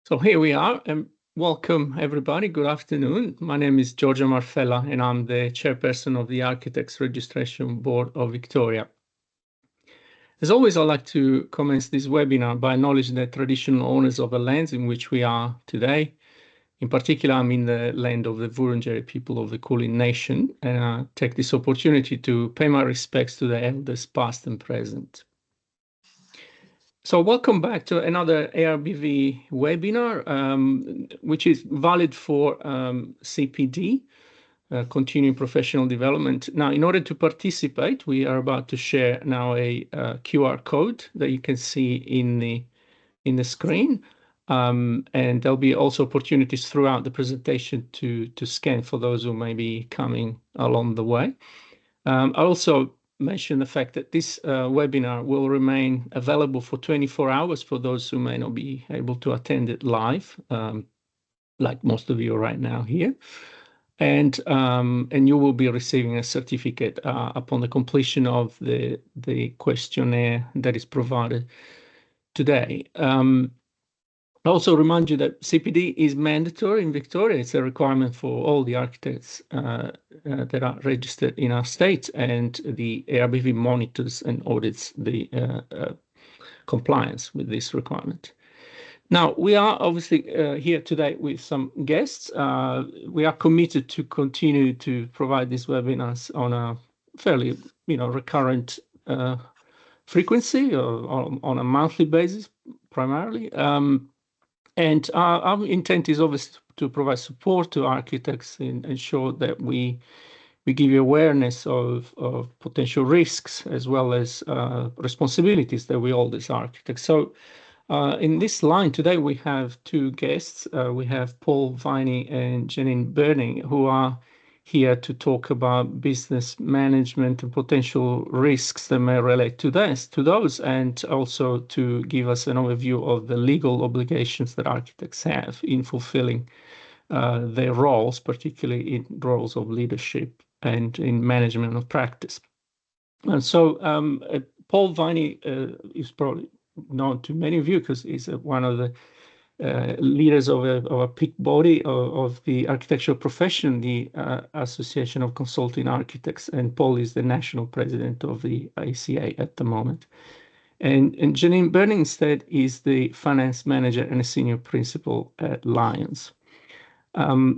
So here we are, and welcome everybody. Good afternoon. My name is Giorgio Marfella, and I'm the chairperson of the Architects Registration Board of Victoria. As always, I'd like to commence this webinar by acknowledging the traditional owners of the lands in which we are today. In particular, I'm in the land of the Wurundjeri people of the Kulin Nation, and I take this opportunity to pay my respects to the elders past and present. So welcome back to another ARBV webinar, which is valid for CPD, continuing professional development. Now, in order to participate, we are about to share now a QR code that you can see in the screen. And there'll be also opportunities throughout the presentation to scan for those who may be coming along the way. I also mention the fact that this webinar will remain available for 24 hours for those who may not be able to attend it live, like most of you right now here. And you will be receiving a certificate upon the completion of the questionnaire that is provided today. I also remind you that CPD is mandatory in Victoria. It's a requirement for all the architects that are registered in our state, and the ARBV monitors and audits the compliance with this requirement. Now, we are obviously here today with some guests. We are committed to continue to provide these webinars on a fairly, recurrent frequency or on a monthly basis, primarily. And our intent is obviously to provide support to architects and ensure that we give you awareness of potential risks as well as responsibilities that we hold as architects. So in this line today, we have two guests. We have Paul Viney and Jenine Birney, who are here to talk about business management and potential risks that may relate to those, and also to give us an overview of the legal obligations that architects have in fulfilling their roles, particularly in roles of leadership and in management of practice. And so Paul Viney is probably known to many of you because he's one of the leaders of a peak body of the architectural profession, the Association of Consulting Architects, and Paul is the national president of the ACA at the moment. And Jenine Birney instead is the finance manager and a senior principal at Lions.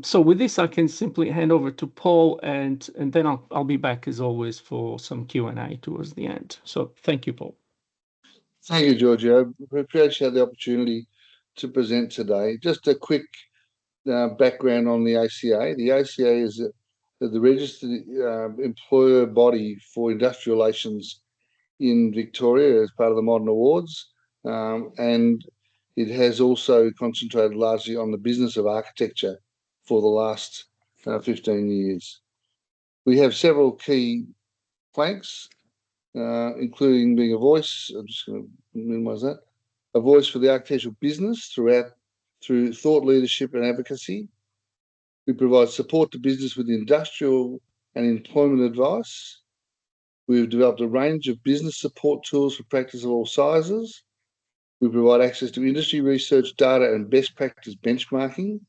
So with this, I can simply hand over to Paul, and then I'll be back as always for some Q&A towards the end. So thank you, Paul. Thank you, Giorgio. We appreciate the opportunity to present today. Just a quick background on the ACA. The ACA is the registered employer body for industrial relations in Victoria as part of the Modern Awards, and it has also concentrated largely on the business of architecture for the last 15 years. We have several key planks, including being a voice. I'm just going to minimize that. A voice for the architectural business through thought leadership and advocacy. We provide support to business with industrial and employment advice. We've developed a range of business support tools for practice of all sizes. We provide access to industry research, data, and best practice benchmarking.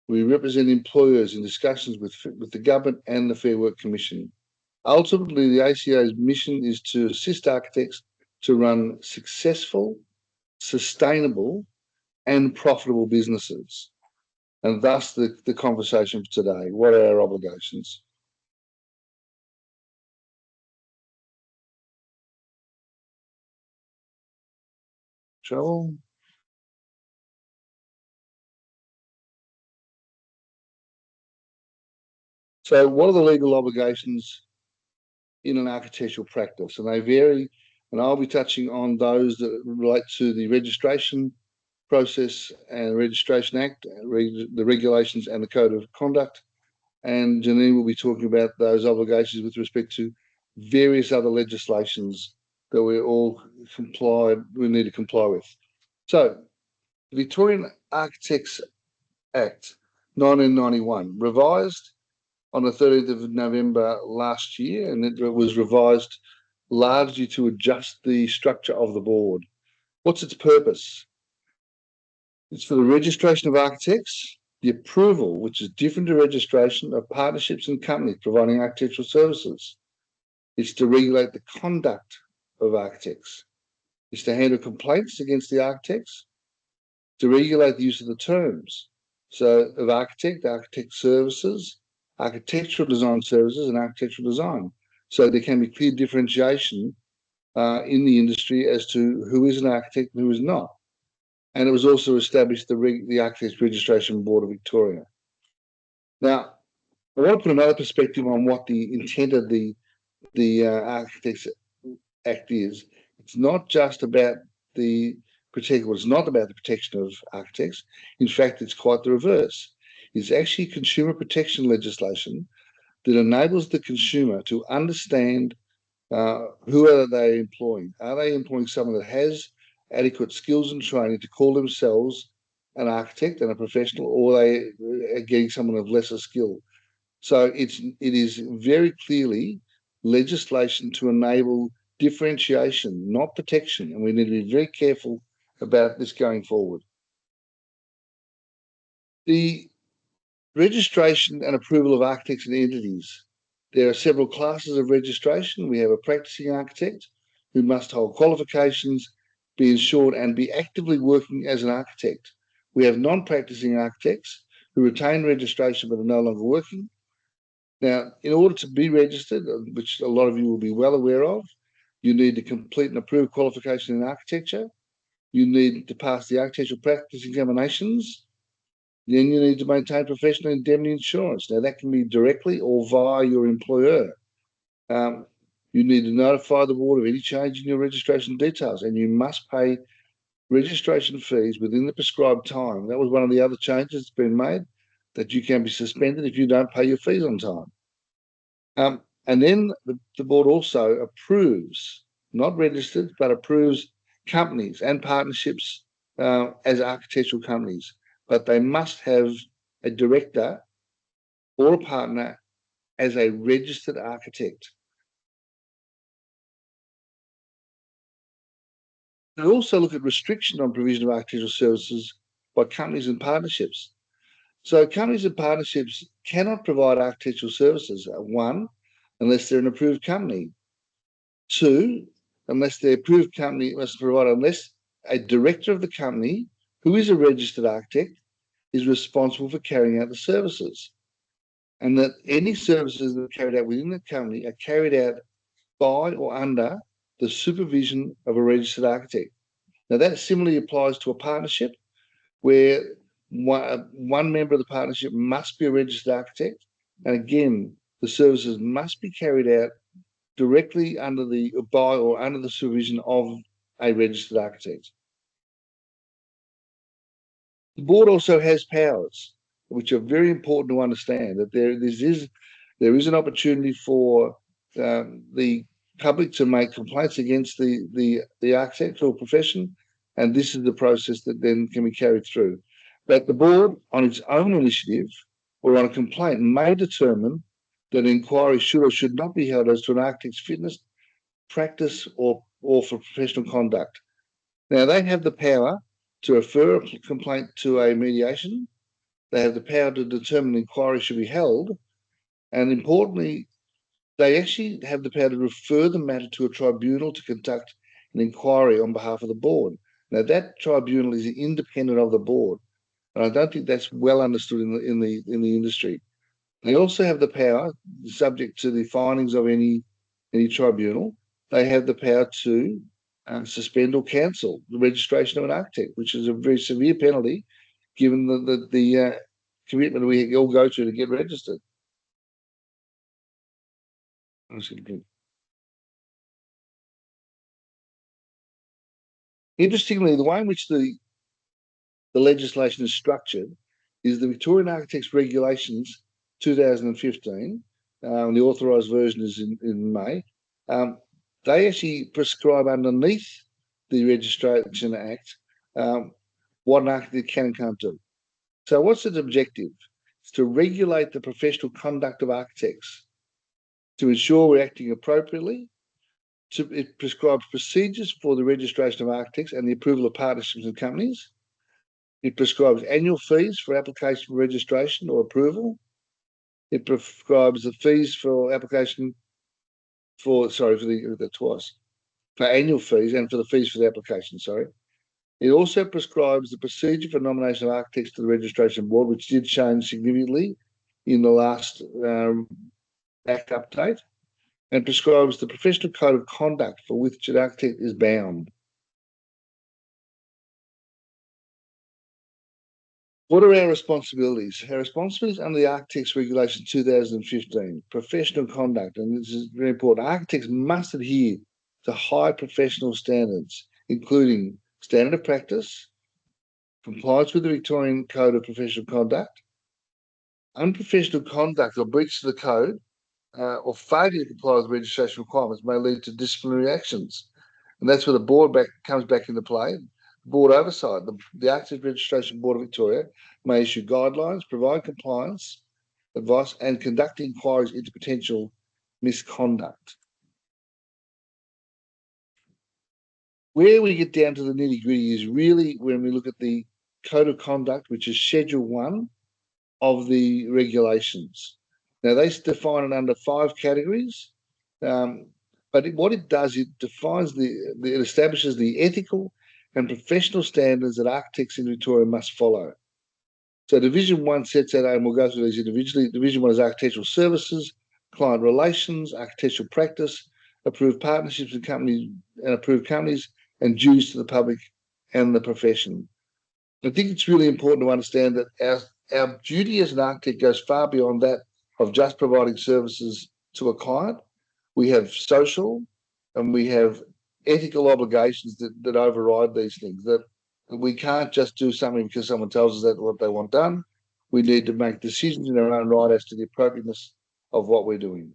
We represent employers in discussions with the government and the Fair Work Commission. Ultimately, the ACA's mission is to assist architects to run successful, sustainable, and profitable businesses. And thus the conversation for today. What are our obligations? Trouble? So what are the legal obligations in an architectural practice? And they vary, and I'll be touching on those that relate to the registration process and Registration Act, the regulations and the Code of Conduct. And Jenine will be talking about those obligations with respect to various other legislations that we need to comply with. So, the Victorian Architects Act 1991, revised on the 30th of November last year, and it was revised largely to adjust the structure of the board. What's its purpose? It's for the registration of architects, the approval, which is different to registration of partnerships and companies providing architectural services. It's to regulate the conduct of architects. It's to handle complaints against the architects, to regulate the use of the terms. So of architect services, architectural design services, and architectural design. So there can be clear differentiation in the industry as to who is an architect and who is not. And it was also established the Architects Registration Board of Victoria. Now, I want to put another perspective on what the intent of the Architects Act is. It's not just about the it's not about the protection of architects. In fact, it's quite the reverse. It's actually consumer protection legislation that enables the consumer to understand who are they employing. Are they employing someone that has adequate skills and training to call themselves an architect and a professional, or are they getting someone of lesser skill? So it is very clearly legislation to enable differentiation, not protection, and we need to be very careful about this going forward. The registration and approval of architects and entities. There are several classes of registration. We have a practicing architect who must hold qualifications, be insured, and be actively working as an architect. We have non-practicing architects who retain registration but are no longer working. Now, in order to be registered, which a lot of you will be well aware of, you need to complete an approved qualification in architecture. You need to pass the architectural practice examinations. Then you need to maintain professional indemnity insurance. Now, that can be directly or via your employer. You need to notify the board of any change in your registration details, and you must pay registration fees within the prescribed time. That was one of the other changes that's been made, that you can be suspended if you don't pay your fees on time. And then the board also approves, not registered, but approves companies and partnerships as architectural companies. But they must have a director or a partner as a registered architect. They also look at restriction on provision of architectural services by companies and partnerships. So companies and partnerships cannot provide architectural services, one, unless they're an approved company. Two, unless the approved company must provide, unless a director of the company, who is a registered architect, is responsible for carrying out the services. And that any services that are carried out within the company are carried out by or under the supervision of a registered architect. Now, that similarly applies to a partnership where one member of the partnership must be a registered architect. And again, the services must be carried out directly by or under the supervision of a registered architect. The board also has powers, which are very important to understand, that there is an opportunity for the public to make complaints against the architectural profession, and this is the process that then can be carried through. But the board, on its own initiative or on a complaint, may determine that an inquiry should or should not be held as to an architect's fitness, practice, or for professional conduct. Now, they have the power to refer a complaint to a mediation. They have the power to determine an inquiry should be held. And importantly, they actually have the power to refer the matter to a tribunal to conduct an inquiry on behalf of the board. Now, that tribunal is independent of the board, and I don't think that's well understood in the industry. They also have the power, subject to the findings of any tribunal, they have the power to suspend or cancel the registration of an architect, which is a very severe penalty, given the commitment we all go to get registered. Interestingly, the way in which the legislation is structured is the Victorian Architects Regulations 2015, the authorised version is in May. They actually prescribe underneath the Registration Act what an architect can and can't do. So what's its objective? It's to regulate the professional conduct of architects, to ensure we're acting appropriately. It prescribes procedures for the registration of architects and the approval of partnerships and companies. It prescribes annual fees for application for registration or approval. It prescribes the fees for application for annual fees and for the fees for the application, sorry. It also prescribes the procedure for nomination of architects to the registration board, which did change significantly in the last Act update, and prescribes the professional code of conduct for which an architect is bound. What are our responsibilities? Our responsibilities under the Architects Regulation 2015, professional conduct, and this is very important. Architects must adhere to high professional standards, including standard of practice, compliance with the Victorian Code of Professional Conduct. Unprofessional conduct or breach of the code or failure to comply with registration requirements may lead to disciplinary actions. And that's where the board comes back into play. Board oversight. The Architects Registration Board of Victoria may issue guidelines, provide compliance advice, and conduct inquiries into potential misconduct. Where we get down to the nitty-gritty is really when we look at the Code of Conduct, which is Schedule 1 of the regulations. Now, they define it under 5 categories, but what it does, it defines it establishes the ethical and professional standards that architects in Victoria must follow. So Division 1 sets out, and we'll go through these individually. Division 1 is architectural services, client relations, architectural practice, approved partnerships with companies and approved companies, and dues to the public and the profession. I think it's really important to understand that our duty as an architect goes far beyond that of just providing services to a client. We have social and we have ethical obligations that override these things, that we can't just do something because someone tells us that's what they want done. We need to make decisions in our own right as to the appropriateness of what we're doing.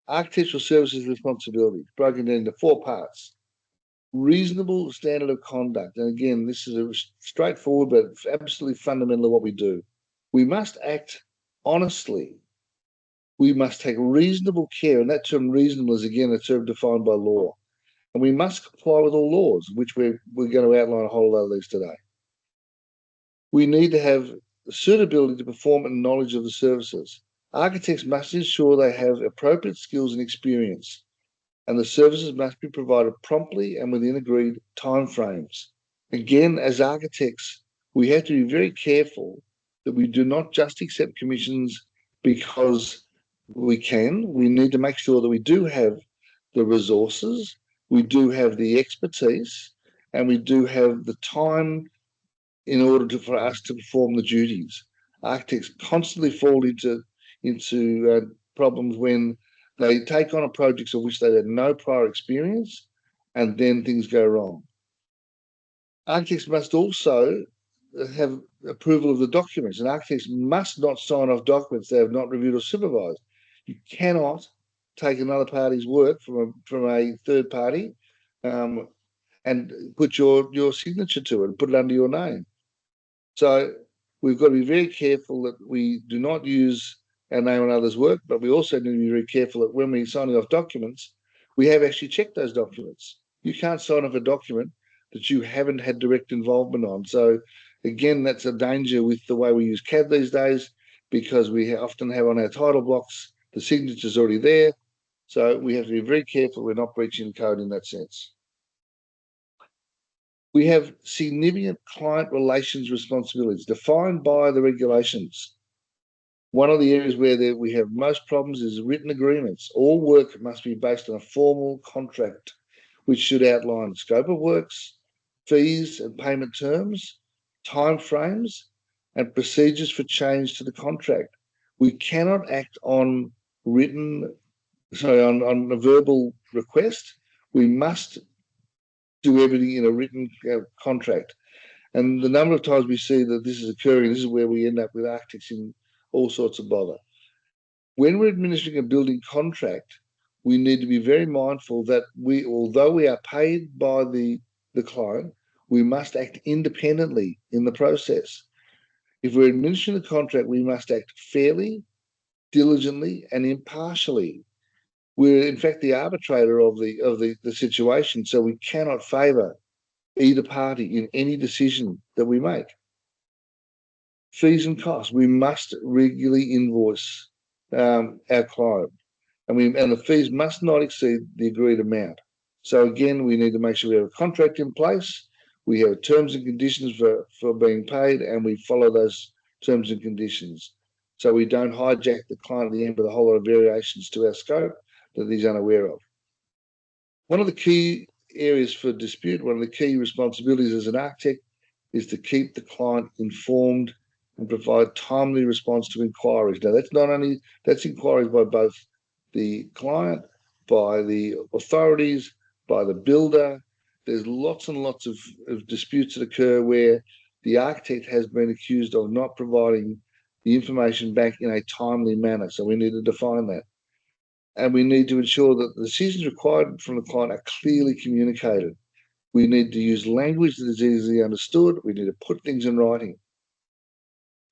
Architectural services responsibility, broken down into 4 parts. Reasonable standard of conduct. And again, this is a straightforward but absolutely fundamental to what we do. We must act honestly. We must take reasonable care, and that term reasonable is again a term defined by law. And we must comply with all laws, which we're going to outline a whole lot of these today. We need to have suitability to perform and knowledge of the services. Architects must ensure they have appropriate skills and experience, and the services must be provided promptly and within agreed timeframes. Again, as architects, we have to be very careful that we do not just accept commissions because we can. We need to make sure that we do have the resources, we do have the expertise, and we do have the time in order for us to perform the duties. Architects constantly fall into problems when they take on a project of which they had no prior experience, and then things go wrong. Architects must also have approval of the documents, and architects must not sign off documents they have not reviewed or supervised. You cannot take another party's work from a third party and put your signature to it and put it under your name. So we've got to be very careful that we do not use our name on others' work, but we also need to be very careful that when we're signing off documents, we have actually checked those documents. You can't sign off a document that you haven't had direct involvement on. So again, that's a danger with the way we use CAD these days, because we often have on our title blocks the signature's already there. So we have to be very careful we're not breaching code in that sense. We have significant client relations responsibilities defined by the regulations. One of the areas where we have most problems is written agreements. All work must be based on a formal contract, which should outline scope of works, fees and payment terms, timeframes, and procedures for change to the contract. We cannot act on on a verbal request. We must do everything in a written contract. And the number of times we see that this is occurring, this is where we end up with architects in all sorts of bother. When we're administering a building contract, we need to be very mindful that although we are paid by the client, we must act independently in the process. If we're administering the contract, we must act fairly, diligently, and impartially. We're in fact the arbitrator of the situation, so we cannot favour either party in any decision that we make. Fees and costs. We must regularly invoice our client, and the fees must not exceed the agreed amount. So again, we need to make sure we have a contract in place, we have terms and conditions for being paid, and we follow those terms and conditions. So we don't hijack the client at the end with a whole lot of variations to our scope that he's unaware of. One of the key areas for dispute, one of the key responsibilities as an architect is to keep the client informed and provide timely response to inquiries. Now, that's inquiries by both the client, by the authorities, by the builder. There's lots and lots of disputes that occur where the architect has been accused of not providing the information back in a timely manner. So we need to define that. And we need to ensure that the decisions required from the client are clearly communicated. We need to use language that is easily understood. We need to put things in writing.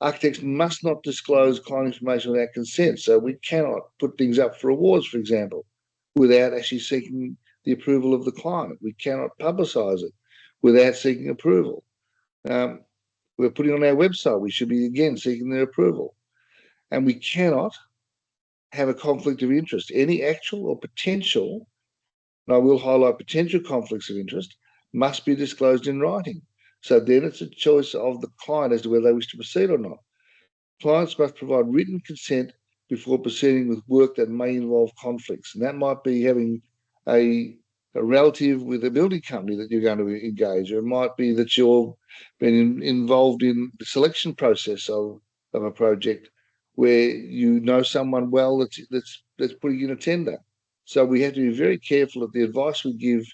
Architects must not disclose client information without consent. So we cannot put things up for awards, for example, without actually seeking the approval of the client. We cannot publicise it without seeking approval. We're putting on our website. We should be, again, seeking their approval. And we cannot have a conflict of interest. Any actual or potential, and I will highlight potential conflicts of interest, must be disclosed in writing. So then it's a choice of the client as to whether they wish to proceed or not. Clients must provide written consent before proceeding with work that may involve conflicts. And that might be having a relative with a building company that you're going to engage, or it might be that you're been involved in the selection process of a project where you know someone well that's putting in a tender. So we have to be very careful that the advice we give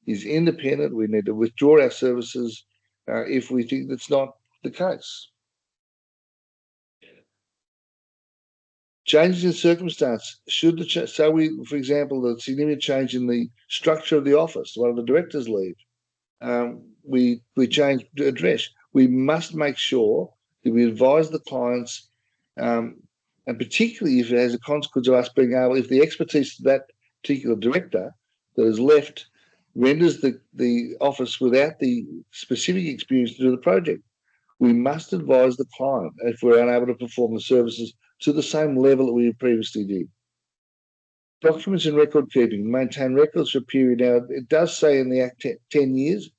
is independent. We need to withdraw our services if we think that's not the case. Changes in circumstance. For example, the significant change in the structure of the office, one of the directors leave, we change the address. We must make sure that we advise the clients, and particularly if it has a consequence of us being able, if the expertise of that particular director that is left renders the office without the specific experience to do the project, we must advise the client if we're unable to perform the services to the same level that we previously did. Documents and record keeping. Maintain records for a period. Now, it does say in the Act 10 years.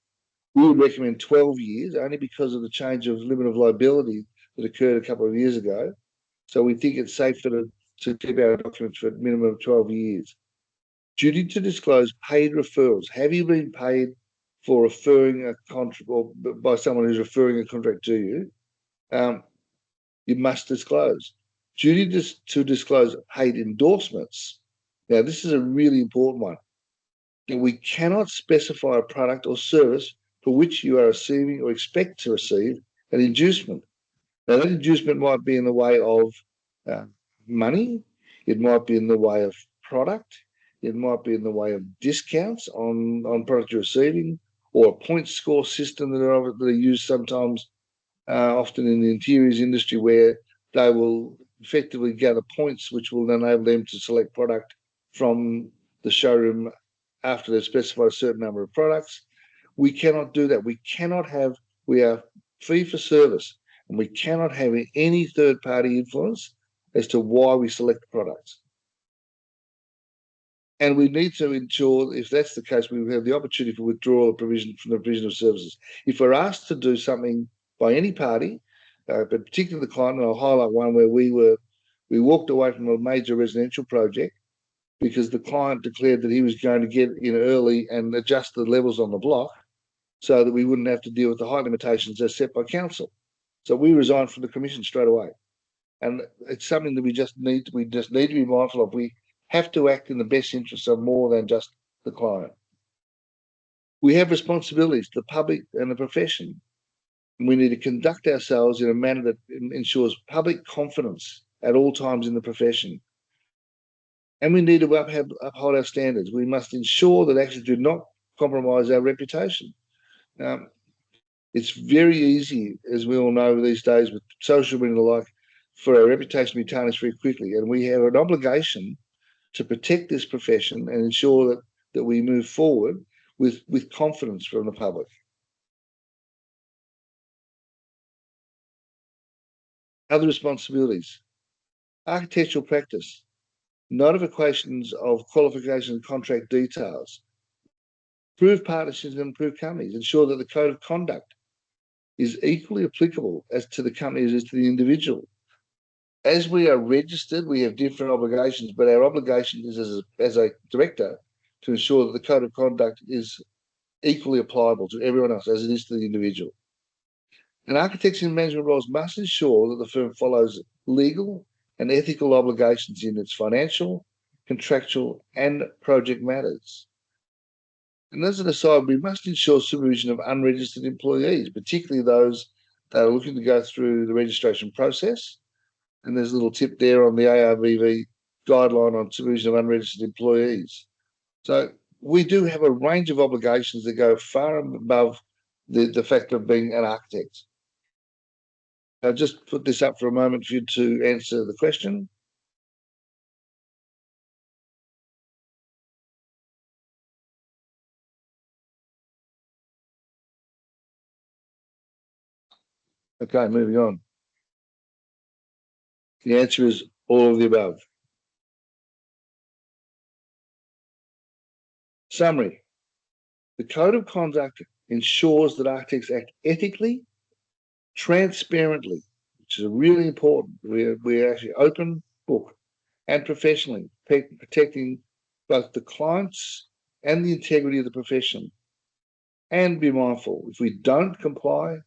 We would recommend 12 years, only because of the change of limit of liability that occurred a couple of years ago. So we think it's safer to keep our documents for a minimum of 12 years. Duty to disclose paid referrals. Have you been paid for referring a contract, or by someone who's referring a contract to you? You must disclose. Duty to disclose paid endorsements. Now, this is a really important one. We cannot specify a product or service for which you are receiving or expect to receive an inducement. Now, that inducement might be in the way of money. It might be in the way of product. It might be in the way of discounts on products you're receiving, or a point score system that are used sometimes, often in the interiors industry, where they will effectively gather points which will enable them to select product from the showroom after they've specified a certain number of products. We cannot do that. We are fee for service, and we cannot have any third-party influence as to why we select products. And we need to ensure, if that's the case, we have the opportunity for withdrawal of provision from the provision of services. If we're asked to do something by any party, but particularly the client, and I'll highlight one where we walked away from a major residential project because the client declared that he was going to get in early and adjust the levels on the block so that we wouldn't have to deal with the height limitations as set by council. So we resigned from the commission straight away. And it's something that we just need to be mindful of. We have to act in the best interests of more than just the client. We have responsibilities to the public and the profession. We need to conduct ourselves in a manner that ensures public confidence at all times in the profession. And we need to uphold our standards. We must ensure that actions do not compromise our reputation. It's very easy, as we all know these days with social media and the like, for our reputation to be tarnished very quickly. And we have an obligation to protect this profession and ensure that we move forward with confidence from the public. Other responsibilities: architectural practice, notifications of qualification and contract details, approve partnerships and approve companies, ensure that the code of conduct is equally applicable as to the company as to the individual. As we are registered, we have different obligations, but our obligation is as a director to ensure that the code of conduct is equally applicable to everyone else as it is to the individual. And architects in management roles must ensure that the firm follows legal and ethical obligations in its financial, contractual, and project matters. And as an aside, we must ensure supervision of unregistered employees, particularly those that are looking to go through the registration process. And there's a little tip there on the ARBV guideline on supervision of unregistered employees. So we do have a range of obligations that go far above the fact of being an architect. I'll just put this up for a moment for you to answer the question. Okay, moving on. The answer is all of the above. Summary: the code of conduct ensures that architects act ethically, transparently, which is really important. We're actually open book and professionally, protecting both the clients and the integrity of the profession. And be mindful, if we don't comply,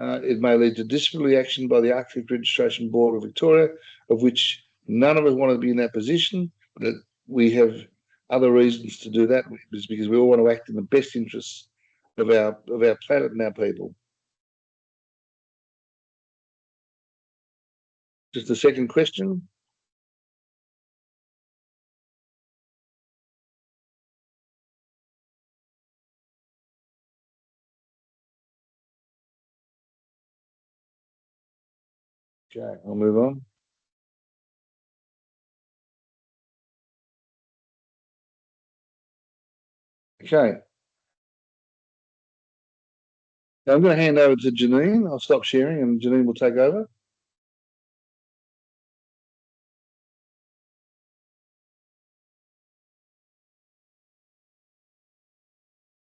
it may lead to disciplinary action by the Architect Registration Board of Victoria, of which none of us want to be in that position, but we have other reasons to do that, is because we all want to act in the best interests of our planet and our people. Just a second question. Okay, I'll move on. Okay. Now I'm going to hand over to Jenine. I'll stop sharing and Jenine will take over.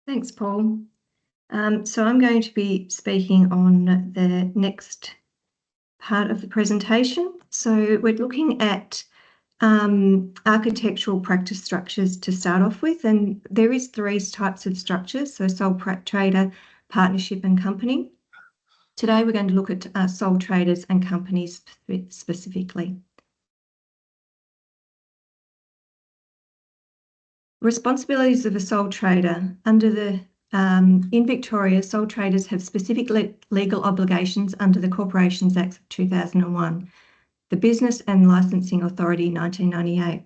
Thanks, Paul. So I'm going to be speaking on the next part of the presentation. So we're looking at architectural practice structures to start off with, and there is three types of structures, so sole trader, partnership and company. Today we're going to look at sole traders and companies specifically. Responsibilities of a sole trader. Under the in Victoria, sole traders have specific legal obligations under the Corporations Act of 2001, the Business and Licensing Authority 1998.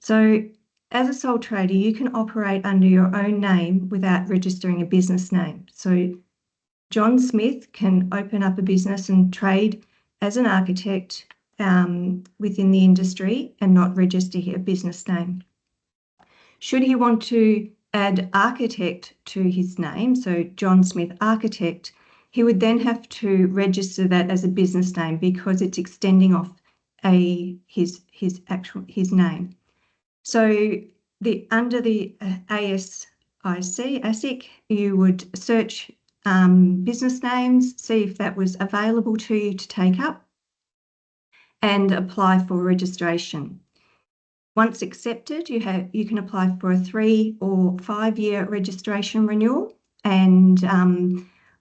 So as a sole trader, you can operate under your own name without registering a business name. So John Smith can open up a business and trade as an architect within the industry and not register a business name. Should he want to add architect to his name, so John Smith Architect, he would then have to register that as a business name because it's extending off his name. So under the ASIC, you would search business names, see if that was available to you to take up, and apply for registration. Once accepted, you can apply for a 3 or 5 year registration renewal, and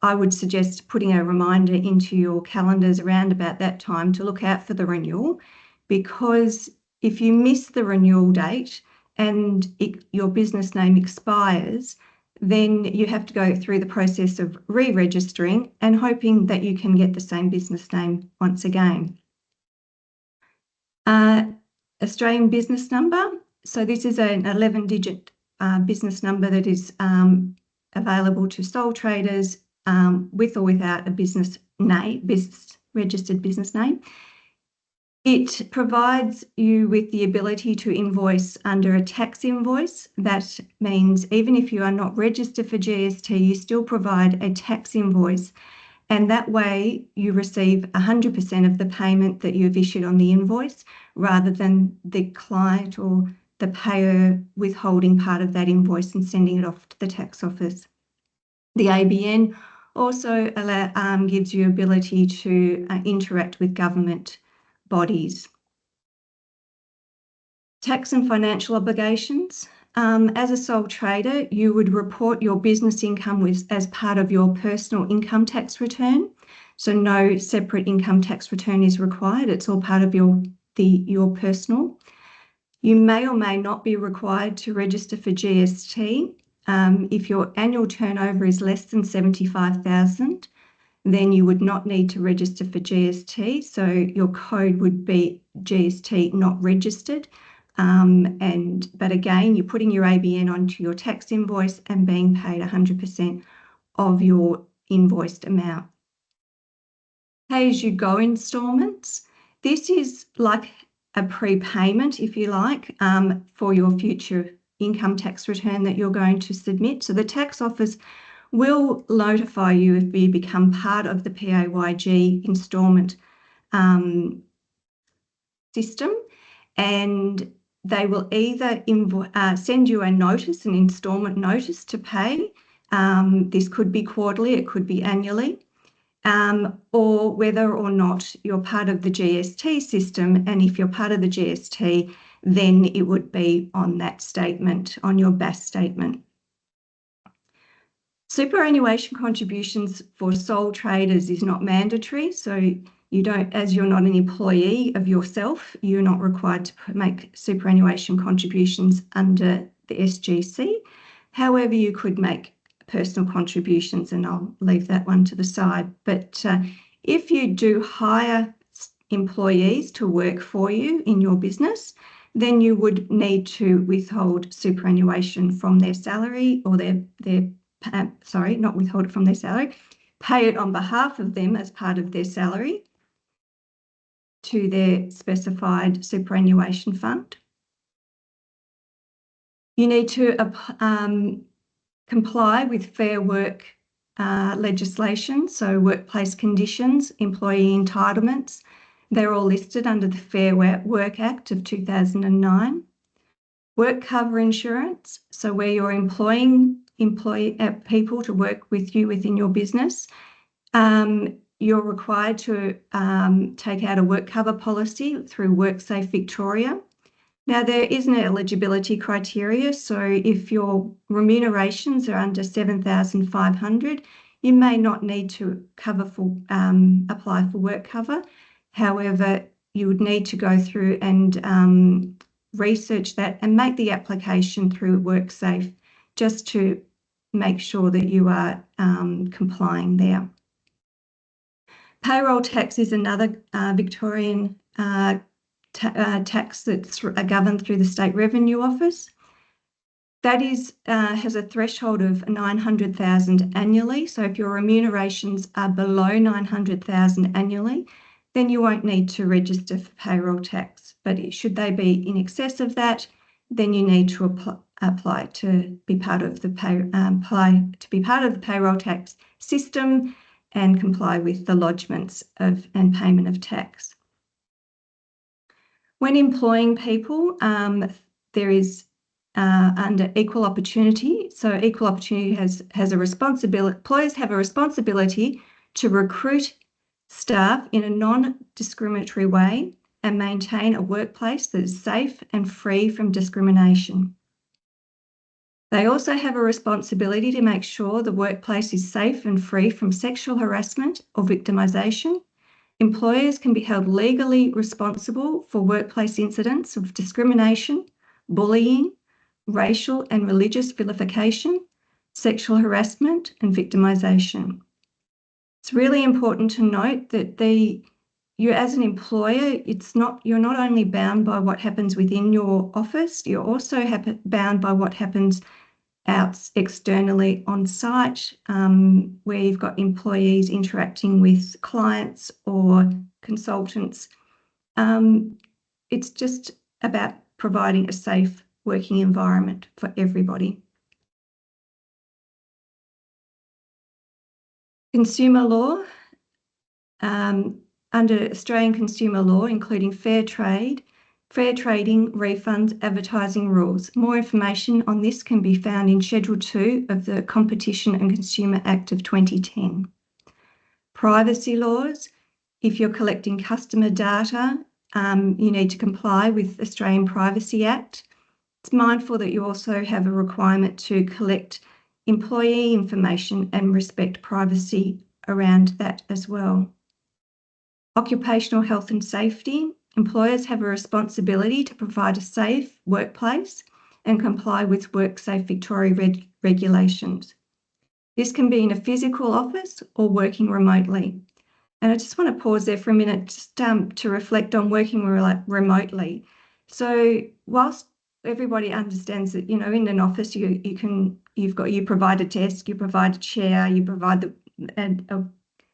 I would suggest putting a reminder into your calendars around about that time to look out for the renewal, because if you miss the renewal date and your business name expires, then you have to go through the process of re-registering and hoping that you can get the same business name once again. Australian business number. So this is an 11-digit business number that is available to sole traders with or without a business name, registered business name. It provides you with the ability to invoice under a tax invoice. That means even if you are not registered for GST, you still provide a tax invoice. And that way you receive 100% of the payment that you've issued on the invoice, rather than the client or the payer withholding part of that invoice and sending it off to the tax office. The ABN also gives you ability to interact with government bodies. Tax and financial obligations. As a sole trader, you would report your business income as part of your personal income tax return. So no separate income tax return is required. It's all part of your personal. You may or may not be required to register for GST. If your annual turnover is less than 75,000, then you would not need to register for GST. So your code would be GST not registered. But again, you're putting your ABN onto your tax invoice and being paid 100% of your invoiced amount. Pay-as-you-go instalments. This is like a prepayment, if you like, for your future income tax return that you're going to submit. So the tax office will notify you if you become part of the PAYG instalment system, and they will either send you a notice, an instalment notice to pay. This could be quarterly, it could be annually, or whether or not you're part of the GST system. And if you're part of the GST, then it would be on that statement, on your BAS statement. Superannuation contributions for sole traders is not mandatory, so you don't, as you're not an employee of yourself, you're not required to make superannuation contributions under the SGC. However, you could make personal contributions, and I'll leave that one to the side. But if you do hire employees to work for you in your business, then you would need to withhold superannuation from their salary, or not withhold it from their salary, pay it on behalf of them as part of their salary to their specified superannuation fund. You need to comply with Fair Work legislation, so workplace conditions, employee entitlements. They're all listed under the Fair Work Act of 2009. Work cover insurance, so where you're employing people to work with you within your business, you're required to take out a work cover policy through WorkSafe Victoria. Now, there is an eligibility criteria, so if your remunerations are under 7,500, you may not need to apply for work cover. However, you would need to go through and research that and make the application through WorkSafe, just to make sure that you are complying there. Payroll tax is another Victorian tax that's governed through the State Revenue Office. That has a threshold of 900,000 annually. So if your remunerations are below 900,000 annually, then you won't need to register for payroll tax. But should they be in excess of that, then you need to apply to be part of the payroll tax system and comply with the lodgements and payment of tax. When employing people, there is under equal opportunity. So equal opportunity has a responsibility. Employers have a responsibility to recruit staff in a non-discriminatory way and maintain a workplace that is safe and free from discrimination. They also have a responsibility to make sure the workplace is safe and free from sexual harassment or victimisation. Employers can be held legally responsible for workplace incidents of discrimination, bullying, racial and religious vilification, sexual harassment and victimisation. It's really important to note that you as an employer, you're not only bound by what happens within your office, you're also bound by what happens out externally on site, where you've got employees interacting with clients or consultants. It's just about providing a safe working environment for everybody. Consumer law. under Australian consumer law, including fair trading, refunds, advertising rules. More information on this can be found in Schedule 2 of the Competition and Consumer Act of 2010. Privacy laws. If you're collecting customer data, you need to comply with the Australian Privacy Act. It's mindful that you also have a requirement to collect employee information and respect privacy around that as well. Occupational health and safety. Employers have a responsibility to provide a safe workplace and comply with WorkSafe Victoria regulations. This can be in a physical office or working remotely. And I just want to pause there for a minute just, to reflect on working remotely. So whilst everybody understands that, you know, in an office you provide a desk, you provide a chair, you provide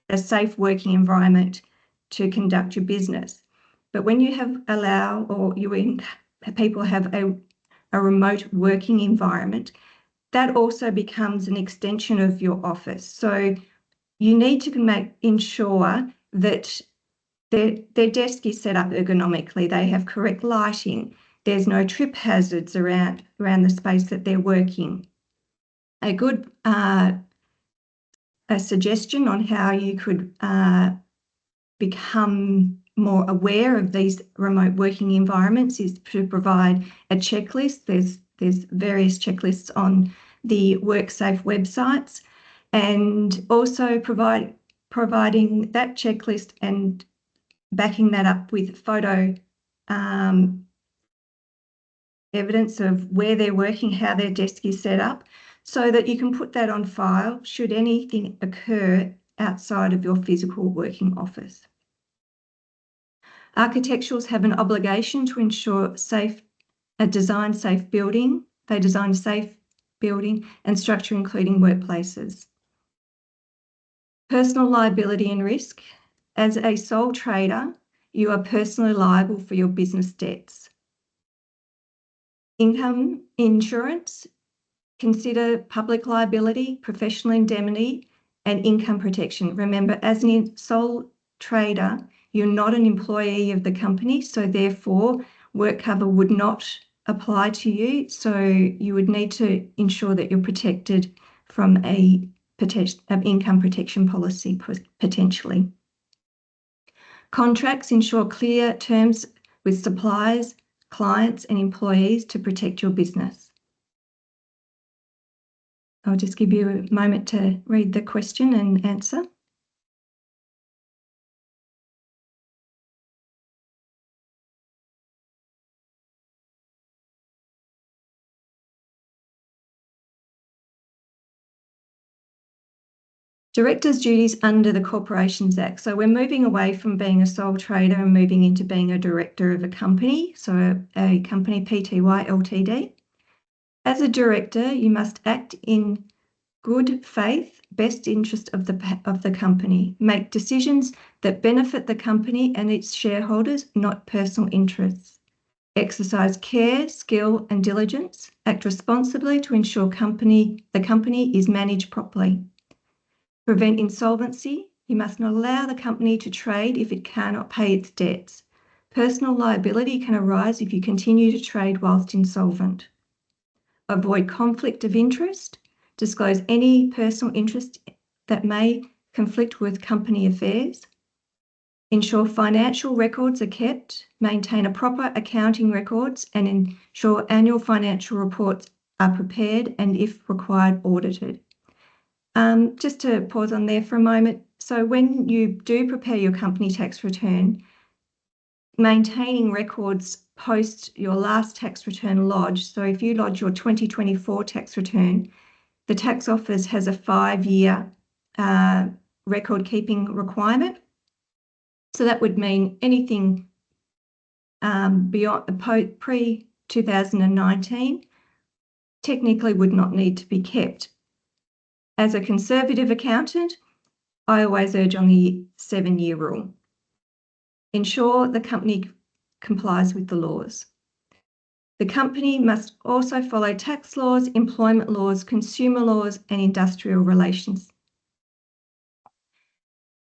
a safe working environment to conduct your business. But when you people have a remote working environment, that also becomes an extension of your office. So you need to ensure that their desk is set up ergonomically, they have correct lighting, there's no trip hazards around the space that they're working. A good a suggestion on how you could become more aware of these remote working environments is to provide a checklist. There's various checklists on the WorkSafe websites, and also providing that checklist and backing that up with photo evidence of where they're working, how their desk is set up, so that you can put that on file should anything occur outside of your physical working office. Architecturals have an obligation to ensure a design safe building. They design a safe building and structure, including workplaces. Personal liability and risk. As a sole trader, you are personally liable for your business debts. Income insurance. Consider public liability, professional indemnity, and income protection. Remember, as a sole trader, you're not an employee of the company, so therefore work cover would not apply to you. So you would need to ensure that you're protected from an income protection policy potentially. Contracts ensure clear terms with suppliers, clients, and employees to protect your business. I'll just give you a moment to read the question and answer. Directors' duties under the Corporations Act. So we're moving away from being a sole trader and moving into being a director of a company, so a company Pty Ltd. As a director, you must act in good faith, best interest of the company. Make decisions that benefit the company and its shareholders, not personal interests. Exercise care, skill, and diligence. Act responsibly to ensure the company is managed properly. Prevent insolvency. You must not allow the company to trade if it cannot pay its debts. Personal liability can arise if you continue to trade whilst insolvent. Avoid conflict of interest. Disclose any personal interest that may conflict with company affairs. Ensure financial records are kept. Maintain a proper accounting records and ensure annual financial reports are prepared and, if required, audited. Just to pause on there for a moment. So when you do prepare your company tax return, maintaining records post your last tax return lodged. So if you lodge your 2024 tax return, the tax office has a 5-year record keeping requirement. So that would mean anything beyond pre-2019 technically would not need to be kept. As a conservative accountant, I always urge on the 7-year rule. Ensure the company complies with the laws. The company must also follow tax laws, employment laws, consumer laws, and industrial relations.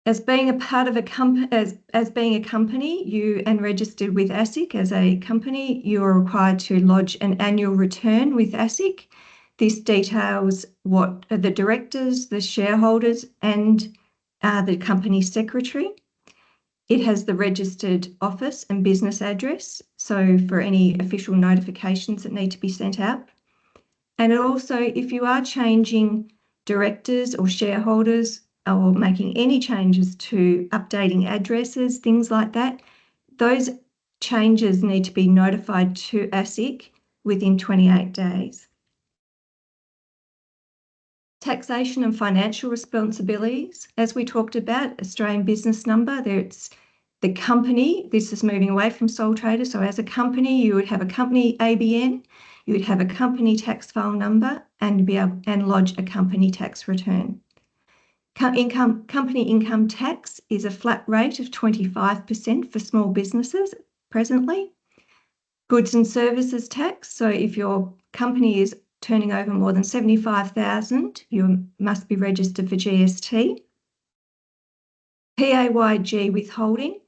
As being a part of a company, as being a company, you and registered with ASIC as a company, you are required to lodge an annual return with ASIC. This details what the directors, the shareholders, and the company secretary. It has the registered office and business address, so for any official notifications that need to be sent out. And also, if you are changing directors or shareholders or making any changes to updating addresses, things like that, those changes need to be notified to ASIC within 28 days. Taxation and financial responsibilities. As we talked about, Australian business number, it's the company. This is moving away from sole trader. So as a company, you would have a company ABN, you would have a company tax file number and lodge a company tax return. Company income tax is a flat rate of 25% for small businesses presently. Goods and services tax. So if your company is turning over more than 75,000, you must be registered for GST. PAYG withholding.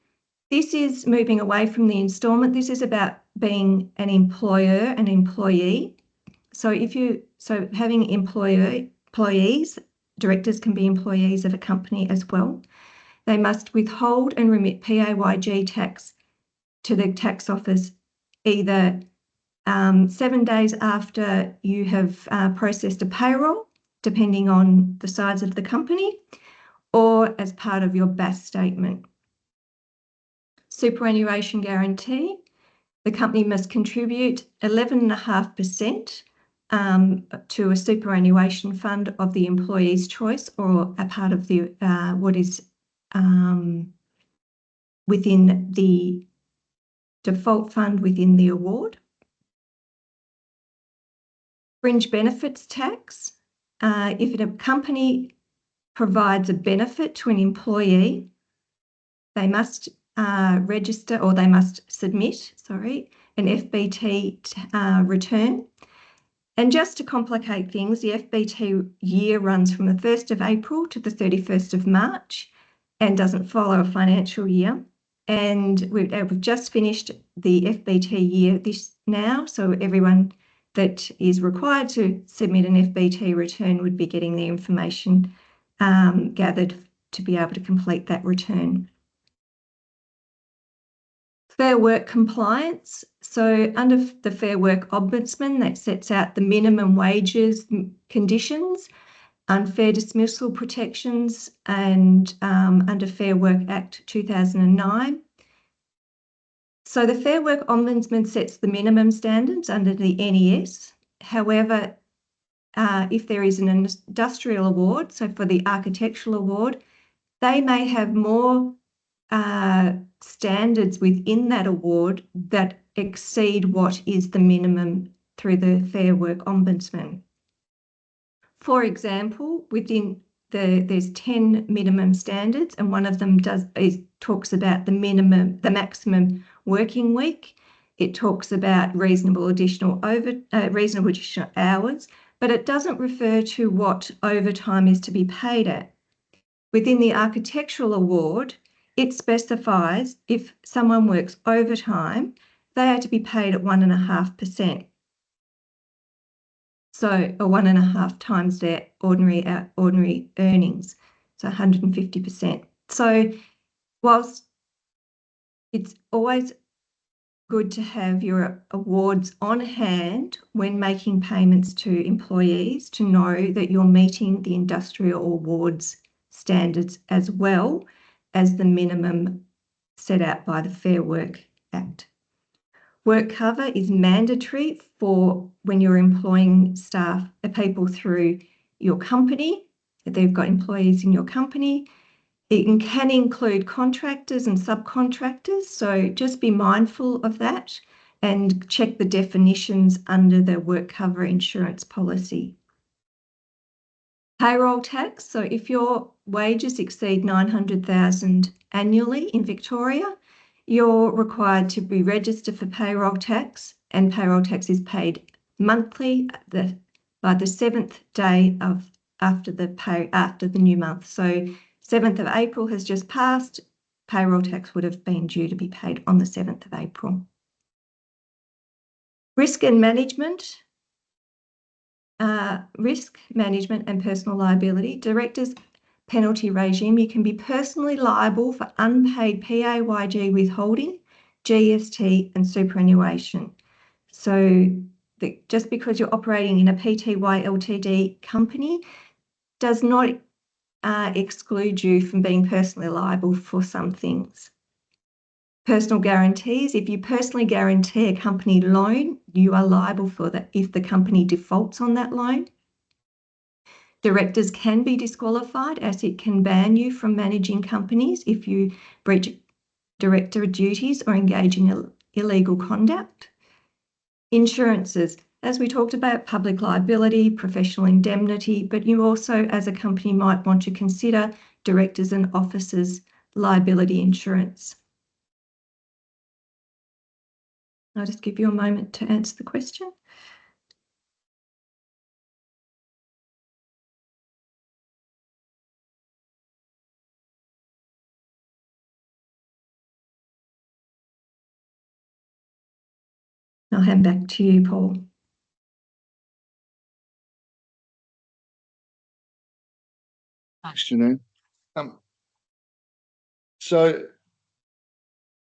This is moving away from the instalment. This is about being an employer and employee. So having employees, directors can be employees of a company as well. They must withhold and remit PAYG tax to the tax office either 7 days after you have processed a payroll, depending on the size of the company, or as part of your BAS statement. Superannuation guarantee. The company must contribute 11.5% to a superannuation fund of the employee's choice or a part of the what is within the default fund within the award. Fringe benefits tax. If a company provides a benefit to an employee, they must register or they must submit, an FBT return. And just to complicate things, the FBT year runs from the 1st of April to the 31st of March and doesn't follow a financial year. And we've just finished the FBT year now, so everyone that is required to submit an FBT return would be getting the information gathered to be able to complete that return. Fair Work compliance. So under the Fair Work Ombudsman, that sets out the minimum wages conditions, unfair dismissal protections, and under Fair Work Act 2009. So the Fair Work Ombudsman sets the minimum standards under the NES. However, if there is an industrial award, so for the architectural award, they may have more standards within that award that exceed what is the minimum through the Fair Work Ombudsman. For example, within there's 10 minimum standards, and one of them talks about the maximum working week. It talks about reasonable additional hours, but it doesn't refer to what overtime is to be paid at. Within the architectural award, it specifies if someone works overtime, they are to be paid at 1.5%. So, or 1.5 times their ordinary earnings, so 150%. So, whilst it's always good to have your awards on hand when making payments to employees to know that you're meeting the industrial awards standards as well as the minimum set out by the Fair Work Act. Work cover is mandatory for when you're employing people through your company, if they've got employees in your company. It can include contractors and subcontractors, so just be mindful of that and check the definitions under the work cover insurance policy. Payroll tax, so if your wages exceed 900,000 annually in Victoria, you're required to be registered for payroll tax, and payroll tax is paid monthly by the 7th day after the new month. So 7th of April has just passed. Payroll tax would have been due to be paid on the 7th of April. Risk management and personal liability. Directors' penalty regime. You can be personally liable for unpaid PAYG withholding, GST and superannuation. So just because you're operating in a PTY Ltd company does not exclude you from being personally liable for some things. Personal guarantees. If you personally guarantee a company loan, you are liable for that if the company defaults on that loan. Directors can be disqualified, as it can ban you from managing companies if you breach director duties or engage in illegal conduct. Insurances. As we talked about, public liability, professional indemnity, but you also, as a company, might want to consider directors and officers' liability insurance. I'll just give you a moment to answer the question. I'll hand back to you, Paul. Thanks, Jenine. So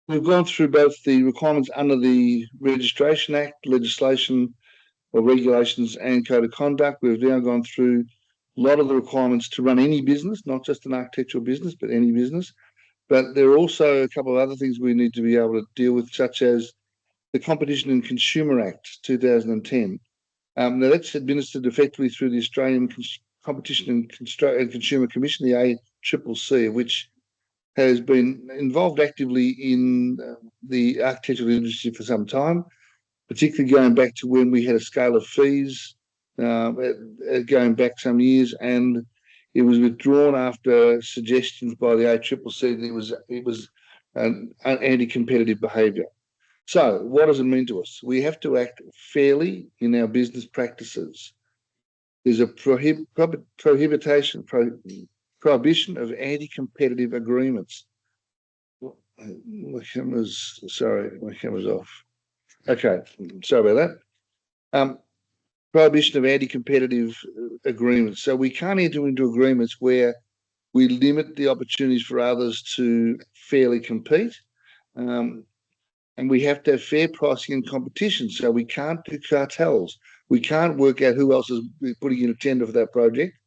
we've gone through both the requirements under the Registration Act, legislation or regulations and code of conduct. We've now gone through a lot of the requirements to run any business, not just an architectural business, but any business. But there are also a couple of other things we need to be able to deal with, such as the Competition and Consumer Act 2010. Now that's administered effectively through the Australian Competition and Consumer Commission, the ACCC, which has been involved actively in the architectural industry for some time, particularly going back to when we had a scale of fees, going back some years, and it was withdrawn after suggestions by the ACCC that it was an anti-competitive behaviour. So what does it mean to us? We have to act fairly in our business practices. There's a prohibition of anti-competitive agreements. My camera's off. Okay, sorry about that. Prohibition of anti-competitive agreements. So we can't enter into agreements where we limit the opportunities for others to fairly compete. And we have to have fair pricing and competition. So we can't do cartels. We can't work out who else is putting in a tender for that project,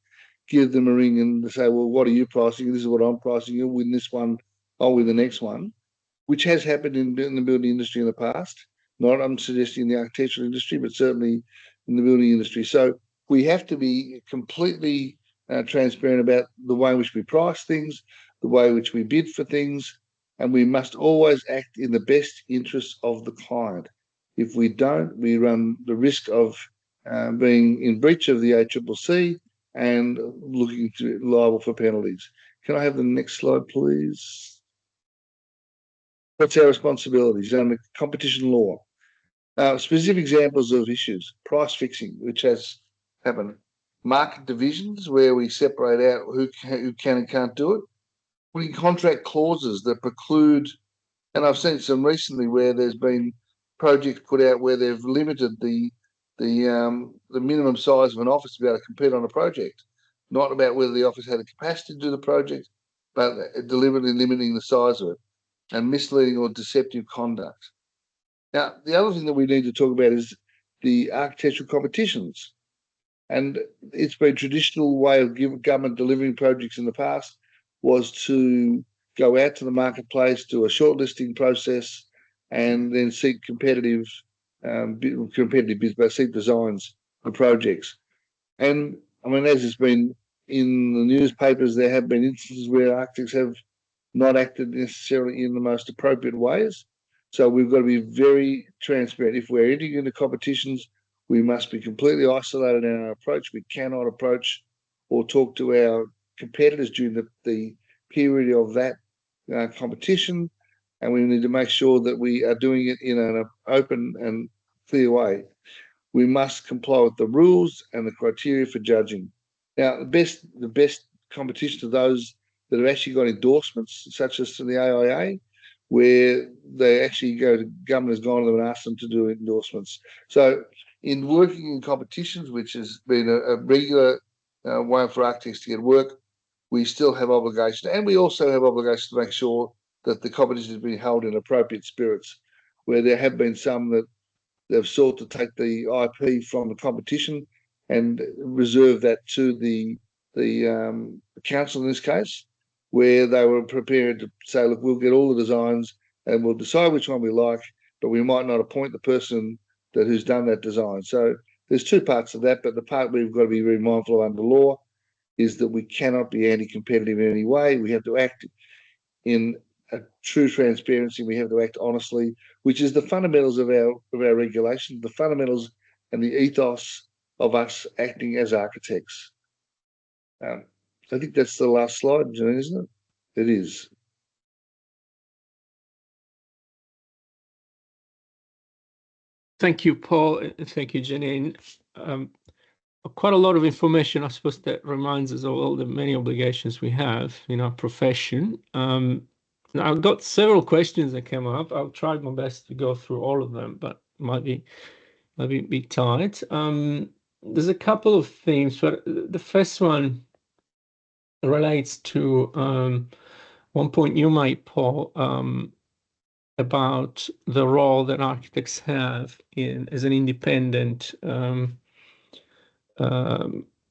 give them a ring and say, well, what are you pricing? This is what I'm pricing. You'll win this one, I'll win the next one, which has happened in the building industry in the past. Not, I'm suggesting in the architectural industry, but certainly in the building industry. So we have to be completely transparent about the way in which we price things, the way in which we bid for things, and we must always act in the best interests of the client. If we don't, we run the risk of being in breach of the ACCC and looking to liable for penalties. Can I have the next slide, please? What's our responsibilities under competition law? Specific examples of issues: price fixing, which has happened; market divisions, where we separate out who can and can't do it; putting contract clauses that preclude, and I've seen some recently where there's been projects put out where they've limited the minimum size of an office to be able to compete on a project, not about whether the office had the capacity to do the project, but deliberately limiting the size of it, and misleading or deceptive conduct. Now, the other thing that we need to talk about is the architectural competitions. And it's been a traditional way of government delivering projects in the past was to go out to the marketplace, do a shortlisting process, and then seek competitive bids, seek designs for projects. And I mean, as has been in the newspapers, there have been instances where architects have not acted necessarily in the most appropriate ways. So we've got to be very transparent. If we're entering into competitions, we must be completely isolated in our approach. We cannot approach or talk to our competitors during the period of that competition, and we need to make sure that we are doing it in an open and clear way. We must comply with the rules and the criteria for judging. Now, the best competition to those that have actually got endorsements, such as to the AIA, where they actually government has gone to them and asked them to do endorsements. So in working in competitions, which has been a regular way for architects to get work, we still have obligation, and we also have obligation to make sure that the competition is being held in appropriate spirits, where there have been some that they've sought to take the IP from the competition and reserve that to the council in this case, where they were prepared to say, look, we'll get all the designs and we'll decide which one we like, but we might not appoint the person who's done that design. So there's two parts of that, but the part we've got to be very mindful of under law is that we cannot be anti-competitive in any way. We have to act in a true transparency. We have to act honestly, which is the fundamentals of our regulation, the fundamentals and the ethos of us acting as architects. I think that's the last slide, Jenine, isn't it? It is. Thank you, Paul. Thank you, Jenine. Quite a lot of information, I suppose, that reminds us of all the many obligations we have in our profession. Now, I've got several questions that came up. I'll try my best to go through all of them, but might be tight. There's a couple of things, but the first one relates to one point you made, Paul, about the role that architects have as an independent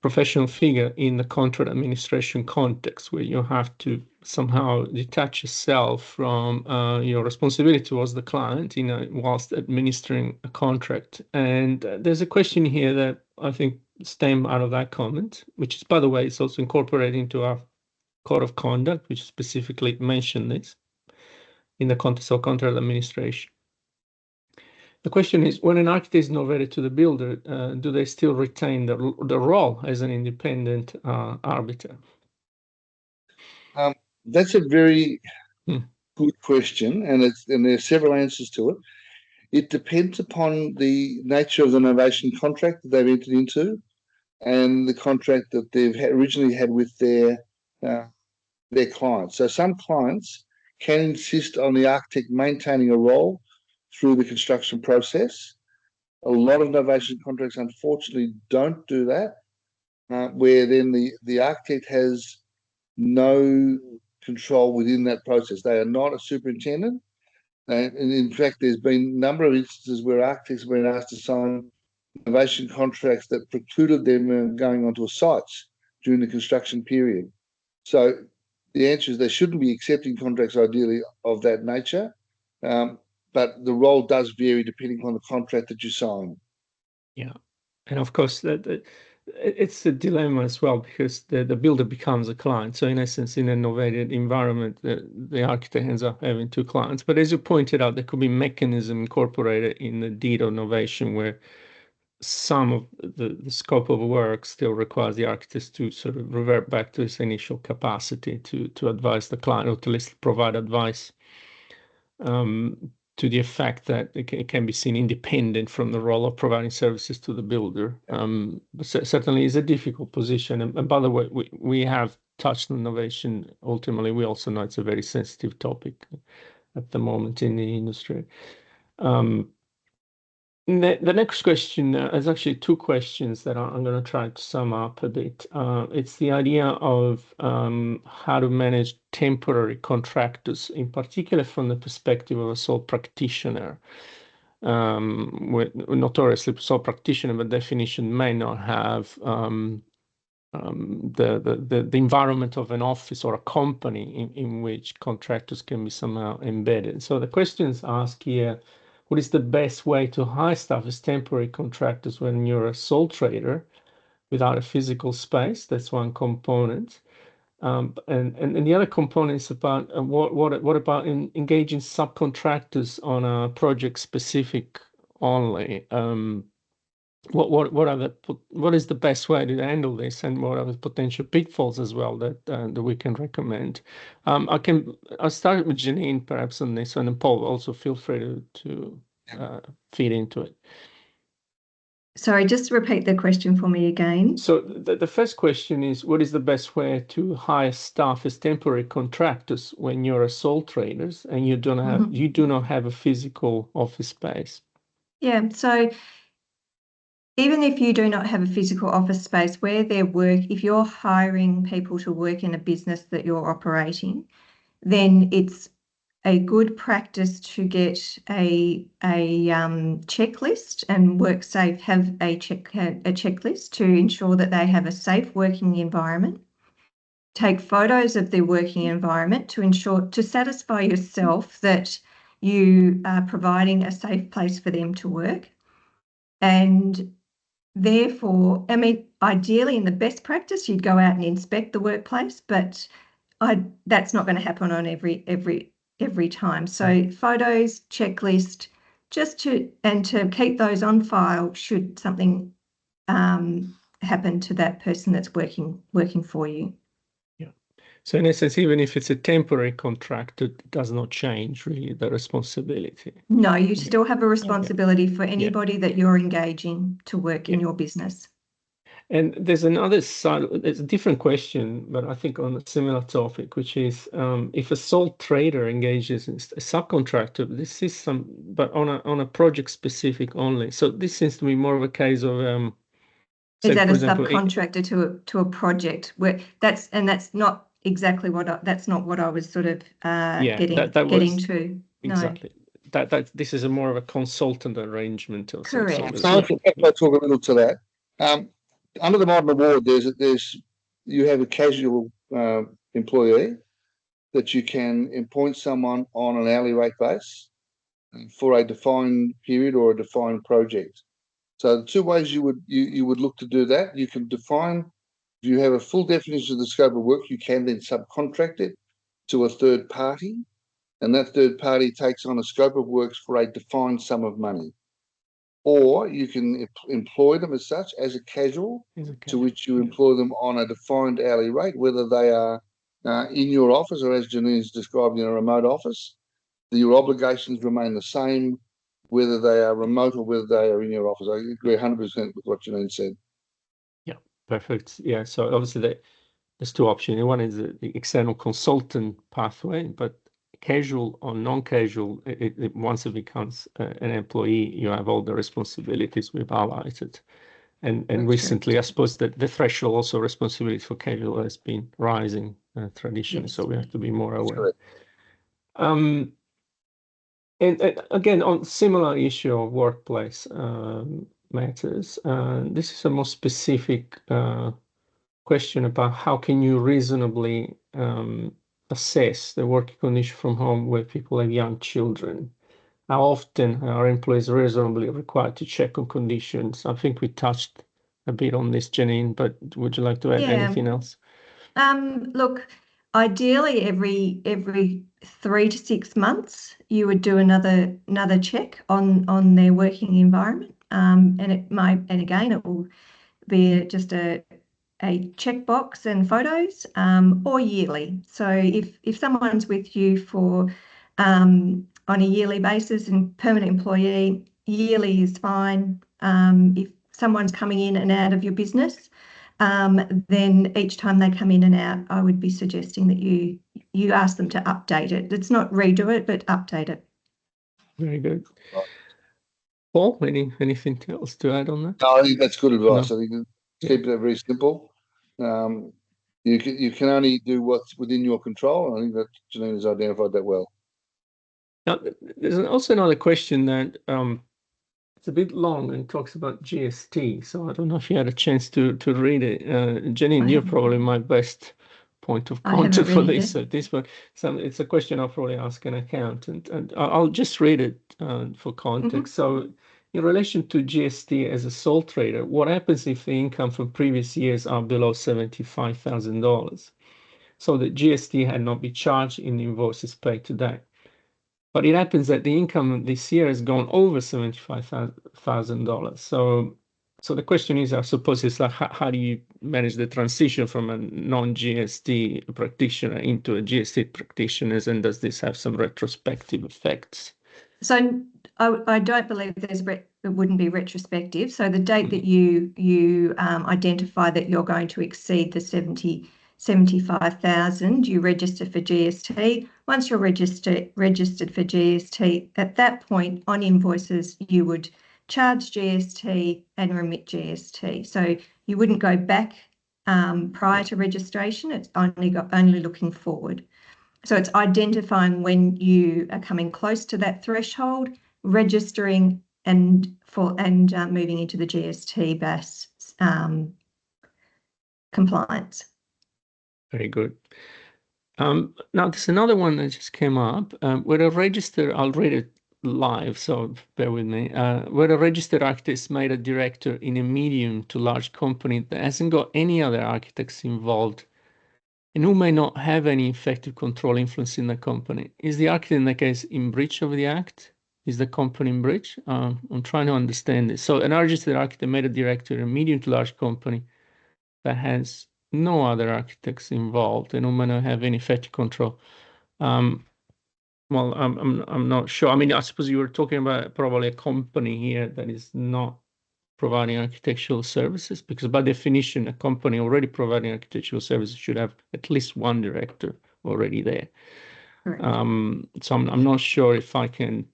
professional figure in the contract administration context, where you have to somehow detach yourself from your responsibility towards the client, whilst administering a contract. And there's a question here that I think stem out of that comment, which is, by the way, it's also incorporated into our code of conduct, which specifically mentioned this in the context of contract administration. The question is, when an architect is not ready to the builder, do they still retain the role as an independent arbiter? That's a very good question, and there's several answers to it. It depends upon the nature of the novation contract that they've entered into, and the contract that they've originally had with their clients. So some clients can insist on the architect maintaining a role through the construction process. A lot of novation contracts, unfortunately, don't do that, where then the architect has no control within that process. They are not a superintendent. And in fact, there's been a number of instances where architects have been asked to sign novation contracts that precluded them going onto sites during the construction period. So the answer is they shouldn't be accepting contracts ideally of that nature. But the role does vary depending on the contract that you sign. Yeah, and of course it's a dilemma as well, because the builder becomes a client. So in essence, in a novated environment, the architect ends up having two clients. But as you pointed out, there could be mechanism incorporated in the deed of novation where some of the scope of work still requires the architect to sort of revert back to his initial capacity to advise the client, or to at least provide advice to the effect that it can be seen independent from the role of providing services to the builder. But certainly is a difficult position. And by the way, we have touched on novation. Ultimately, we also know it's a very sensitive topic at the moment in the industry. The next question is actually two questions that I'm going to try to sum up a bit. It's the idea of how to manage temporary contractors, in particular from the perspective of a sole practitioner. Notoriously, sole practitioner, by definition, may not have the environment of an office or a company in which contractors can be somehow embedded. So the questions asked here: what is the best way to hire staff as temporary contractors when you're a sole trader without a physical space? That's one component. And the other component is about what about engaging subcontractors on a project specific only? What is the best way to handle this, and what are the potential pitfalls as well that we can recommend? I'll start with Jenine perhaps on this one, and Paul, also feel free to feed into it. Sorry, just repeat the question for me again. So the first question is, what is the best way to hire staff as temporary contractors when you're a sole traders and you do not have a physical office space? Yeah, so even if you do not have a physical office space where if you're hiring people to work in a business that you're operating, then it's a good practice to get a checklist and WorkSafe have a checklist to ensure that they have a safe working environment. Take photos of their working environment to satisfy yourself that you are providing a safe place for them to work. And therefore, I mean, ideally in the best practice, you'd go out and inspect the workplace, but that's not going to happen on every time. So photos, checklist, to keep those on file should something happen to that person that's working for you. Yeah. So in essence, even if it's a temporary contract, it does not change really the responsibility. No, you still have a responsibility for anybody that you're engaging to work in your business. And there's another side, it's a different question, but I think on a similar topic, which is if a sole trader engages a subcontractor, this is but on a project specific only. So this seems to be more of a case of is that a subcontractor to a project where that's not exactly that's not what I was sort of getting to. Exactly. No. That this is more of a consultant arrangement or correct. So I'll talk a little to that. Under the modern award, you have a casual employee that you can appoint someone on an hourly rate base for a defined period or a defined project. So the two ways you would look to do that, you can define, if you have a full definition of the scope of work, you can then subcontract it to a third party, and that third party takes on a scope of works for a defined sum of money. Or you can employ them as such, as a casual, to which you employ them on a defined hourly rate, whether they are in your office or, as Janine's described, in a remote office. Your obligations remain the same, whether they are remote or whether they are in your office. I agree 100% with what Jenine said. Yeah, perfect. Yeah, so obviously there's two options. One is the external consultant pathway, but casual or non-casual, once it becomes an employee, you have all the responsibilities we've highlighted. And recently, I suppose that the threshold also responsibility for casual has been rising traditionally, so we have to be more aware. And again, on similar issue of workplace matters, this is a more specific question about how can you reasonably assess the working condition from home where people have young children. How often are employees reasonably required to check on conditions? I think we touched a bit on this, Jenine, but would you like to add anything else? Look, ideally every 3 to 6 months you would do another check on their working environment, and it will be just a checkbox and photos, or yearly. So if someone's with you for on a yearly basis and permanent employee, yearly is fine. If someone's coming in and out of your business, then each time they come in and out, I would be suggesting that you ask them to update it. It's not redo it, but update it. Very good. Paul, anything else to add on that? No, I think that's good advice. No. I think keep it very simple. You can only do what's within your control. I think that Jenine has identified that well. Now, there's also another question that it's a bit long and talks about GST. So I don't know if you had a chance to read it. Jenine, you're probably my best point of contact for this. But it's a question I'll probably ask an accountant, and I'll just read it for context. So in relation to GST as a sole trader, what happens if the income from previous years are below $75,000? So the GST had not been charged in the invoices paid today. But it happens that the income this year has gone over $75,000. So the question is, I suppose, is like, how do you manage the transition from a non-GST practitioner into a GST practitioner, and does this have some retrospective effects? So I don't believe it wouldn't be retrospective. So the date that you identify that you're going to exceed the 75,000, you register for GST. Once you're registered for GST, at that point on invoices, you would charge GST and remit GST. So you wouldn't go back prior to registration. It's only looking forward. So it's identifying when you are coming close to that threshold, registering and moving into the GST BAS compliance. Very good. Now there's another one that just came up. Where a registered, I'll read it live, so bear with me. Where a registered architect is made a director in a medium to large company that hasn't got any other architects involved and who may not have any effective control influence in the company. Is the architect in that case in breach of the act? Is the company in breach? I'm trying to understand this. So an registered architect made a director in a medium to large company that has no other architects involved and who may not have any effective control. Well, I'm not sure. I mean, I suppose you were talking about probably a company here that is not providing architectural services, because by definition, a company already providing architectural services should have at least one director already there. Correct. So I'm not sure if I can.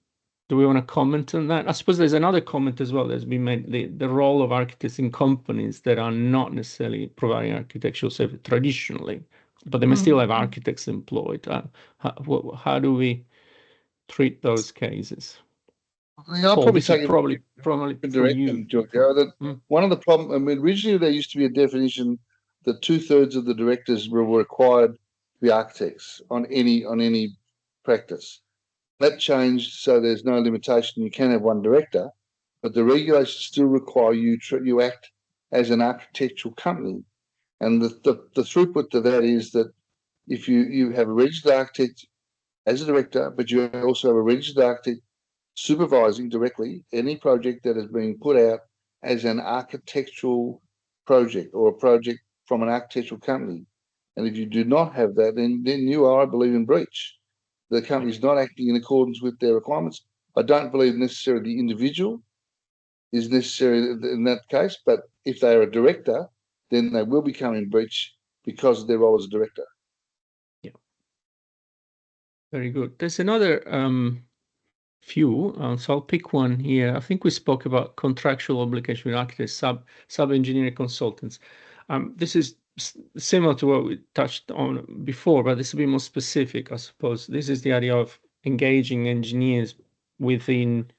Do we want to comment on that? I suppose there's another comment as well that's been made, the role of architects in companies that are not necessarily providing architectural service traditionally, but they may still have architects employed. How do we treat those cases? I'll Paul, probably this is take it probably in for a direction, you. Giorgio. That one of the problems, I mean, originally there used to be a definition that 2/3 of the directors were required to be architects on any practice. That changed, so there's no limitation. You can have one director, but the regulations still require you act as an architectural company. And the throughput to that is that if you have a registered architect as a director, but you also have a registered architect supervising directly any project that is being put out as an architectural project or a project from an architectural company. And if you do not have that, then you are, I believe, in breach. The company is not acting in accordance with their requirements. I don't believe necessarily the individual is necessary in that case, but if they are a director, then they will become in breach because of their role as a director. Yeah. Very good. There's another few, so I'll pick one here. I think we spoke about contractual obligation with architects, sub-engineering consultants. This is similar to what we touched on before, but this will be more specific, I suppose. This is the idea of engaging engineers within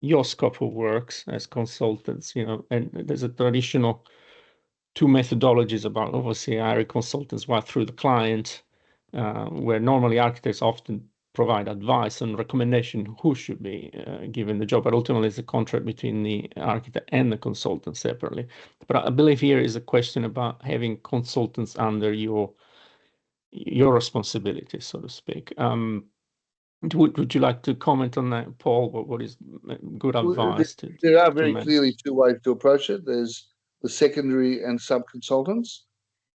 your scope of works as consultants, and there's a traditional two methodologies about obviously hiring consultants while through the client, where normally architects often provide advice and recommendation who should be given the job, but ultimately it's a contract between the architect and the consultant separately. But I believe here is a question about having consultants under your responsibility, so to speak. Would you like to comment on that, Paul? What is good advice? There are very clearly two ways to approach it. There's the secondary and sub-consultants.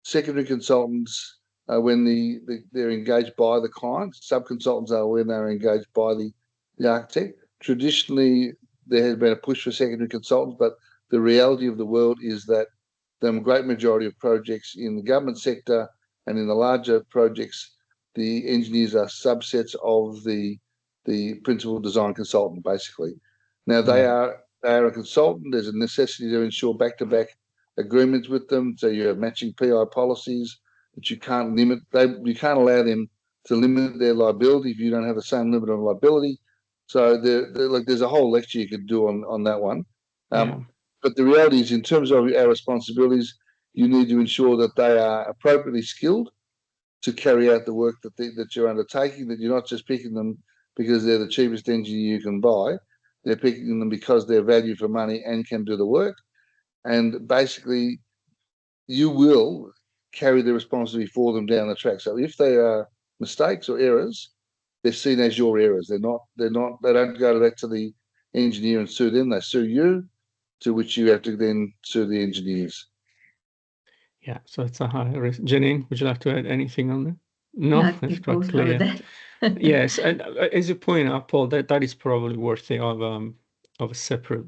Secondary consultants are when they're engaged by the client. Sub-consultants are when they're engaged by the architect. Traditionally, there has been a push for secondary consultants, but the reality of the world is that the great majority of projects in the government sector and in the larger projects, the engineers are subsets of the principal design consultant, basically. Now, they are a consultant. There's a necessity to ensure back-to-back agreements with them, so you have matching PI policies that you can't limit. You can't allow them to limit their liability if you don't have the same limit on liability. So there's a whole lecture you could do on that one. But the reality is, in terms of our responsibilities, you need to ensure that they are appropriately skilled to carry out the work that you're undertaking, that you're not just picking them because they're the cheapest engineer you can buy. They're picking them because they're value for money and can do the work. And basically, you will carry the responsibility for them down the track. So if they are mistakes or errors, they're seen as your errors. They don't go back to the engineer and sue them. They sue you, to which you have to then sue the engineers. Yeah, so it's a high risk. Jenine, would you like to add anything on that? No, that's quite clear. Yes, and as you point out, Paul, that is probably worthy of a separate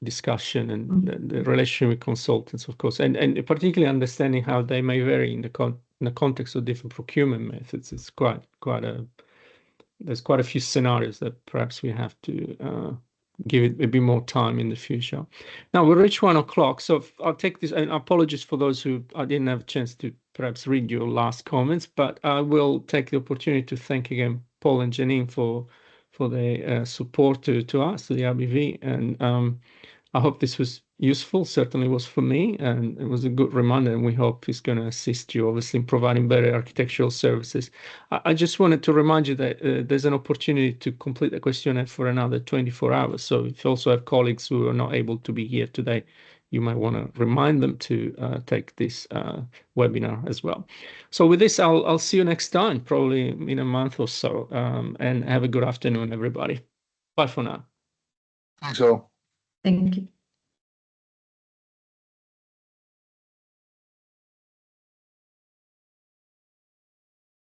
discussion, and the relationship with consultants, of course, and particularly understanding how they may vary in the context of different procurement methods. It's there's quite a few scenarios that perhaps we have to give it a bit more time in the future. Now we reach 1 o'clock, so I'll take this, and apologies for those who I didn't have a chance to perhaps read your last comments, but I will take the opportunity to thank again Paul and Jenine for the support to us, to the ARBV, and I hope this was useful. Certainly was for me, and it was a good reminder, and we hope it's going to assist you, obviously, in providing better architectural services. I just wanted to remind you that there's an opportunity to complete the questionnaire for another 24 hours. So if you also have colleagues who are not able to be here today, you might want to remind them to take this webinar as well. So with this, I'll see you next time, probably in a month or so, and have a good afternoon, everybody. Bye for now. Thanks all. Thank you.